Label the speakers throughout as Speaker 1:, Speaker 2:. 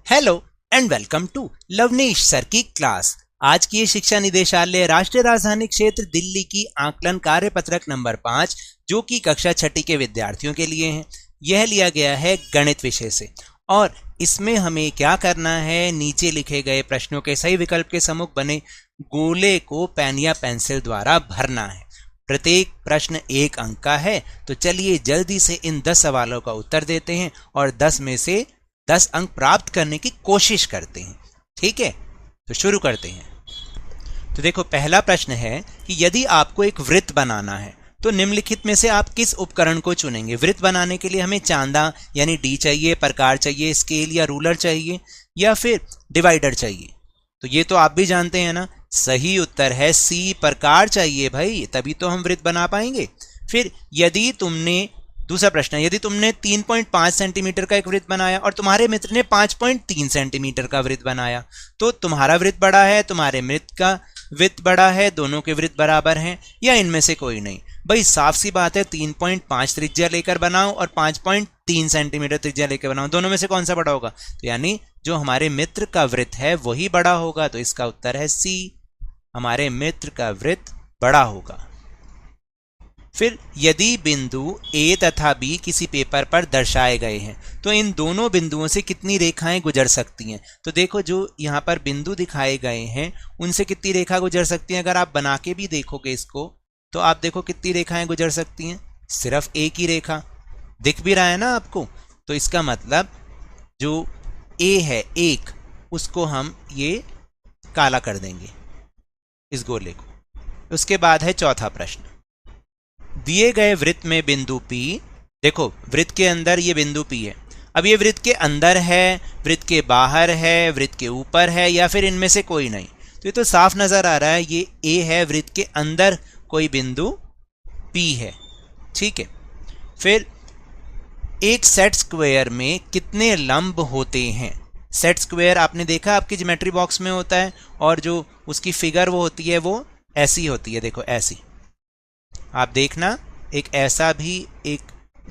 Speaker 1: Hello and welcome to Lavneesh sir की class. आज की ये शिक्षा निदेशालय राष्ट्रीय राजधानी क्षेत्र दिल्ली की आकलन कार्य पत्रक नंबर 5 जो कि कक्षा छठी के विद्यार्थियों के लिए है। यह लिया गया है गणित विषय से और इसमें हमें क्या करना है, नीचे लिखे गए प्रश्नों के सही विकल्प के सम्मुख बने गोले को पेन या पेंसिल द्वारा भरना है। प्रत्येक प्रश्न 1 अंक का है। तो चलिए जल्दी से इन 10 सवालों का उत्तर देते हैं और 10 में से 10 अंक प्राप्त करने की कोशिश करते हैं। ठीक है, तो शुरू करते हैं। तो देखो, पहला प्रश्न है कि यदि आपको एक वृत्त बनाना है तो निम्नलिखित में से आप किस उपकरण को चुनेंगे। वृत्त बनाने के लिए हमें चांदा यानी डी चाहिए, प्रकार चाहिए, स्केल या रूलर चाहिए या फिर डिवाइडर चाहिए। तो ये तो आप भी जानते हैं ना, सही उत्तर है सी, प्रकार चाहिए भाई, तभी तो हम वृत्त बना पाएंगे। फिर यदि तुमने दूसरा प्रश्न है, यदि तुमने 3.5 सेंटीमीटर का एक वृत्त बनाया और तुम्हारे मित्र ने 5.3 सेंटीमीटर का वृत्त बनाया, तो तुम्हारा वृत्त बड़ा है, तुम्हारे मित्र का वृत्त बड़ा है, दोनों के वृत्त बराबर हैं या इनमें से कोई नहीं। भाई साफ सी बात है, 3.5 त्रिज्या लेकर बनाओ और 5.3 सेंटीमीटर त्रिज्या लेकर बनाओ, दोनों में से कौन सा बड़ा होगा? तो यानी जो हमारे मित्र का वृत्त है वही बड़ा होगा। तो इसका उत्तर है सी, हमारे मित्र का वृत्त बड़ा होगा। फिर यदि बिंदु ए तथा बी किसी पेपर पर दर्शाए गए हैं तो इन दोनों बिंदुओं से कितनी रेखाएं गुजर सकती हैं। तो देखो, जो यहाँ पर बिंदु दिखाए गए हैं उनसे कितनी रेखा गुजर सकती हैं। अगर आप बना के भी देखोगे इसको तो आप देखो कितनी रेखाएं गुजर सकती हैं, सिर्फ एक ही रेखा दिख भी रहा है ना आपको। तो इसका मतलब जो ए है एक, उसको हम ये काला कर देंगे इस गोले को। उसके बाद है चौथा प्रश्न, दिए गए वृत्त में बिंदु P, देखो वृत्त के अंदर ये बिंदु P है। अब ये वृत्त के अंदर है, वृत्त के बाहर है, वृत्त के ऊपर है या फिर इनमें से कोई नहीं। तो ये तो साफ नजर आ रहा है ये A है, वृत्त के अंदर कोई बिंदु P है। ठीक है, फिर एक सेट स्क्वायर में कितने लंब होते हैं। सेट स्क्वायर आपने देखा आपकी ज्योमेट्री बॉक्स में होता है और जो उसकी फिगर वो होती है वो ऐसी होती है, देखो ऐसी। आप देखना, एक ऐसा भी एक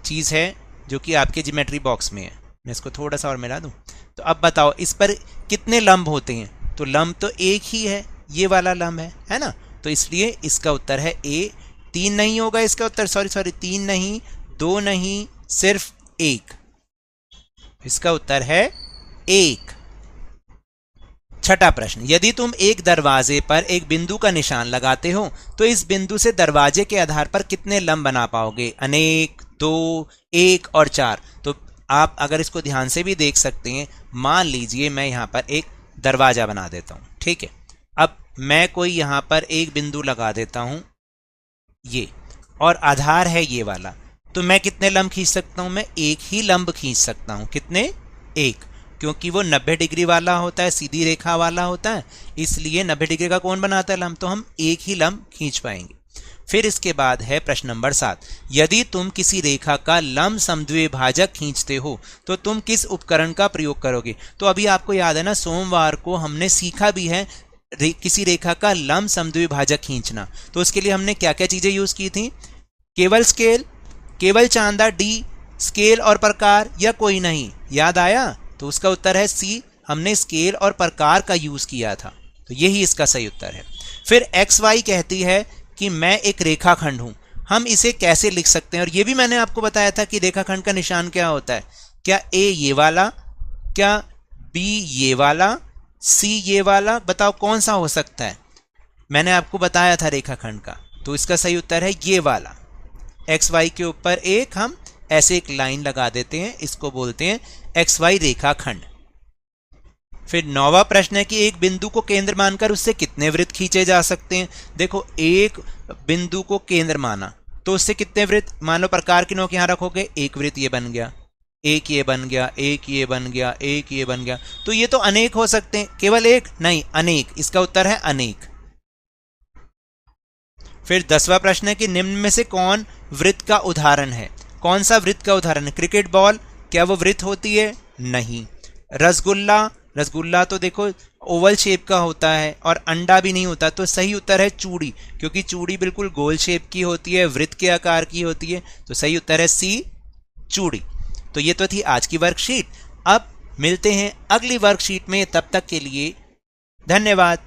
Speaker 1: चीज़ है जो कि आपके ज्योमेट्री बॉक्स में है। मैं इसको थोड़ा सा और मिला दूं। तो अब बताओ इस पर कितने लंब होते हैं। तो लंब तो एक ही है, ये वाला लंब है ना। तो इसलिए इसका उत्तर है ए। 3 नहीं होगा इसका उत्तर, सॉरी 3 नहीं, 2 नहीं, सिर्फ 1। इसका उत्तर है 1। छठा प्रश्न, यदि तुम एक दरवाजे पर एक बिंदु का निशान लगाते हो तो इस बिंदु से दरवाजे के आधार पर कितने लंब बना पाओगे। अनेक, 2, 1 और 4। तो आप अगर इसको ध्यान से भी देख सकते हैं, मान लीजिए मैं यहाँ पर एक दरवाजा बना देता हूँ। ठीक है, अब मैं कोई यहाँ पर एक बिंदु लगा देता हूँ ये, और आधार है ये वाला। तो मैं कितने लंब खींच सकता हूँ? मैं एक ही लंब खींच सकता हूँ। कितने? 1, क्योंकि वो 90 डिग्री वाला होता है, सीधी रेखा वाला होता है, इसलिए 90 डिग्री का कौन बनाता है? लंब। तो हम एक ही लंब खींच पाएंगे। फिर इसके बाद है प्रश्न नंबर 7, यदि तुम किसी रेखा का लंब समद्विभाजक खींचते हो तो तुम किस उपकरण का प्रयोग करोगे। तो अभी आपको याद है ना, सोमवार को हमने सीखा भी है किसी रेखा का लंब समद्विभाजक खींचना। तो उसके लिए हमने क्या क्या चीजें यूज की थी? केवल स्केल, केवल चांदा, डी, स्केल और प्रकार या कोई नहीं। याद आया? तो उसका उत्तर है सी, हमने स्केल और प्रकार का यूज किया था। तो यही इसका सही उत्तर है। फिर एक्स वाई कहती है कि मैं एक रेखाखंड हूं, हम इसे कैसे लिख सकते हैं। और ये भी मैंने आपको बताया था कि रेखाखंड का निशान क्या होता है। क्या ए ये वाला, क्या बी ये वाला, सी ये वाला, बताओ कौन सा हो सकता है। मैंने आपको बताया था रेखाखंड का, तो इसका सही उत्तर है ये वाला। एक्स वाई के ऊपर एक हम ऐसे एक लाइन लगा देते हैं, इसको बोलते हैं एक्स वाई रेखाखंड। फिर 9वां प्रश्न है कि एक बिंदु को केंद्र मानकर उससे कितने वृत्त खींचे जा सकते हैं। देखो, एक बिंदु को केंद्र माना तो उससे कितने वृत्त, मान लो प्रकार की नोक यहां रखोगे, एक वृत्त ये बन गया, एक ये बन गया, एक ये बन गया, एक ये बन गया। तो ये तो अनेक हो सकते हैं, केवल एक नहीं, अनेक। इसका उत्तर है अनेक। फिर 10वां प्रश्न है कि निम्न में से कौन वृत्त का उदाहरण है। कौन सा वृत्त का उदाहरण है? क्रिकेट बॉल, क्या वो वृत्त होती है? नहीं। रसगुल्ला, रसगुल्ला तो देखो ओवल शेप का होता है और अंडा भी नहीं होता। तो सही उत्तर है चूड़ी, क्योंकि चूड़ी बिल्कुल गोल शेप की होती है, वृत्त के आकार की होती है। तो सही उत्तर है सी, चूड़ी। तो ये तो थी आज की वर्कशीट। अब मिलते हैं अगली वर्कशीट में, तब तक के लिए धन्यवाद।